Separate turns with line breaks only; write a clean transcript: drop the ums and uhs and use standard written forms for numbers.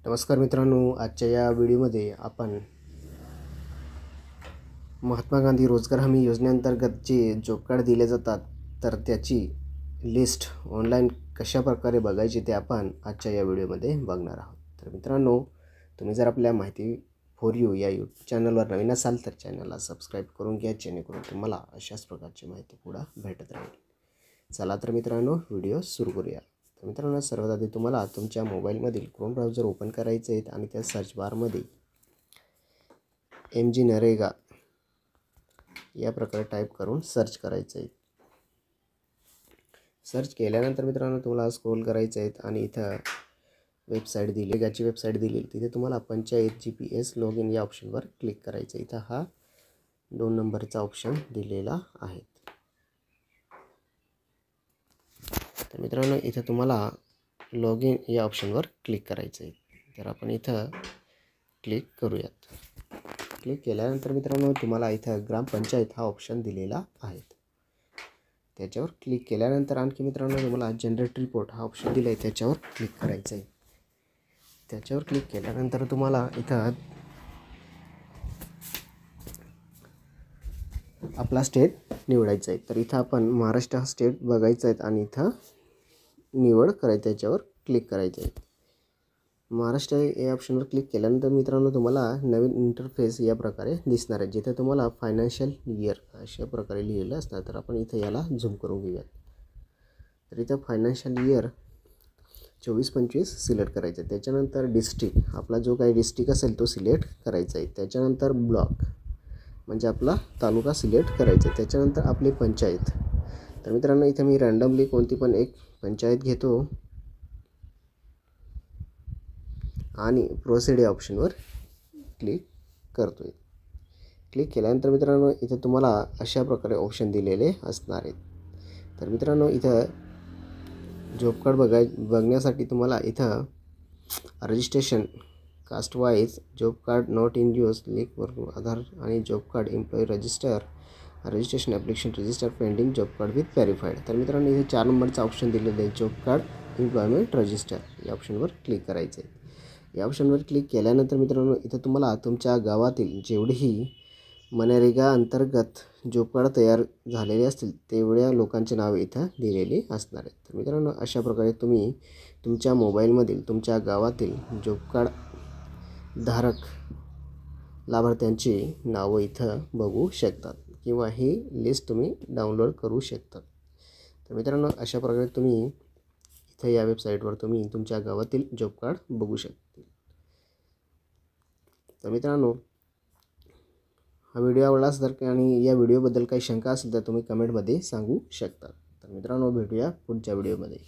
नमस्कार मित्रांनो, आजच्या या व्हिडिओमध्ये आपण महात्मा गांधी रोजगार हमी योजनेअंतर्गत जे जॉब कार्ड दिले जातात तर त्याची लिस्ट ऑनलाईन कशा प्रकारे बघायची ते आपण आजच्या या व्हिडिओमध्ये बघणार आहोत। तर मित्रांनो, तुम्ही जर आपल्या माहिती फॉर यू या यूट्यूब चॅनलवर नवीन असाल तर चॅनलला सबस्क्राईब करून घ्या, जेणेकरून तुम्हाला अशाच प्रकारची माहिती पुढे भेटत राहील। चला तर मित्रांनो, व्हिडिओ सुरू करूया। तर मित्रांनो, सर्वात आधी तुम्हाला तुमच्या मोबाईलमधील क्रोम ब्राउझर ओपन करायचे आहे आणि त्या सर्च बारमध्ये MG नरेगा या प्रकारे टाईप करून सर्च करायचं आहे। सर्च केल्यानंतर मित्रांनो तुम्हाला स्क्रोल करायचं आहे आणि इथं वेबसाईट दिली, याची वेबसाईट दिली, तिथे तुम्हाला पंचायत GPS लॉगिन या ऑप्शनवर क्लिक करायचं आहे। इथं हा 2 नंबरचा ऑप्शन दिलेला आहे। तर मित्रांनो, इथं तुम्हाला लॉगिन या ऑप्शनवर क्लिक करायचं आहे। तर आपण इथं क्लिक करूयात। क्लिक केल्यानंतर मित्रांनो तुम्हाला इथं ग्रामपंचायत हा ऑप्शन दिलेला आहे। त्याच्यावर क्लिक केल्यानंतर आणखी मित्रांनो तुम्हाला जनरेट रिपोर्ट हा ऑप्शन दिला आहे, त्याच्यावर क्लिक करायचं आहे। त्याच्यावर क्लिक केल्यानंतर तुम्हाला इथं आपला स्टेट निवडायचा आहे। तर इथं आपण महाराष्ट्र हा स्टेट बघायचा आहे आणि इथं निवड करायची, त्याच्यावर क्लिक करायचं आहे। महाराष्ट्र या ऑप्शनवर क्लिक केल्यानंतर मित्रांनो तुम्हाला नवीन इंटरफेस या प्रकारे दिसणार आहे, जिथे तुम्हाला फायनान्शियल इयर अशा प्रकारे लिहिलेलं असणार। तर आपण इथं याला झूम करून घेऊयात। तर इथं फायनान्शियल इयर 24-25 सिलेक्ट करायचं आहे। त्याच्यानंतर डिस्ट्रिक्ट, आपला जो काही डिस्ट्रिक्ट असेल तो सिलेक्ट करायचा आहे। त्याच्यानंतर ब्लॉक म्हणजे आपला तालुका सिलेक्ट करायचा आहे। त्याच्यानंतर आपली पंचायत। तर मित्रांनो इथं मी रँडमली कोणती पण एक पंचायत घेतो आणि प्रोसीड या ऑप्शनवर क्लिक करतोय। क्लिक केल्यानंतर मित्रांनो इथं तुम्हाला अशा प्रकारे ऑप्शन दिलेले असणार आहेत। तर मित्रांनो इथं जॉब कार्ड बघण्यासाठी तुम्हाला इथं registration caste wise job card not in use लिंकवर आधार आणि job card employee registration application register pending job card with verified. तर मित्रांनो इथे 4 नंबरचा ऑप्शन दिलेला आहे, जॉब कार्ड एम्प्लॉयमेंट रजिस्टर या ऑप्शनवर क्लिक करायचं आहे। या ऑप्शनवर क्लिक केल्यानंतर मित्रांनो इथं तुम्हाला तुमच्या गावातील जेवढेही मनरेगा अंतर्गत जॉब कार्ड तयार झालेले असतील तेवढ्या लोकांचे नाव इथं दिलेले असणार आहेत। तर मित्रांनो अशा प्रकारे तुम्ही तुमच्या मोबाईलमधील तुमच्या गावातील जॉब कार्ड धारक लाभार्थ्यांची नावं इथं बघू शकतात किंवा ही लिस्ट तुम्ही डाउनलोड करू शकता। तर मित्रांनो अशा प्रकारे तुम्ही इथं या वेबसाईटवर तुम्ही तुमच्या गावातील जॉब कार्ड बघू शकता। तर मित्रांनो हा व्हिडिओ आवडला असेल तर आणि या व्हिडिओबद्दल काही शंका असेल तर तुम्ही कमेंटमध्ये सांगू शकता। तर मित्रांनो भेटूया पुढच्या व्हिडिओमध्ये।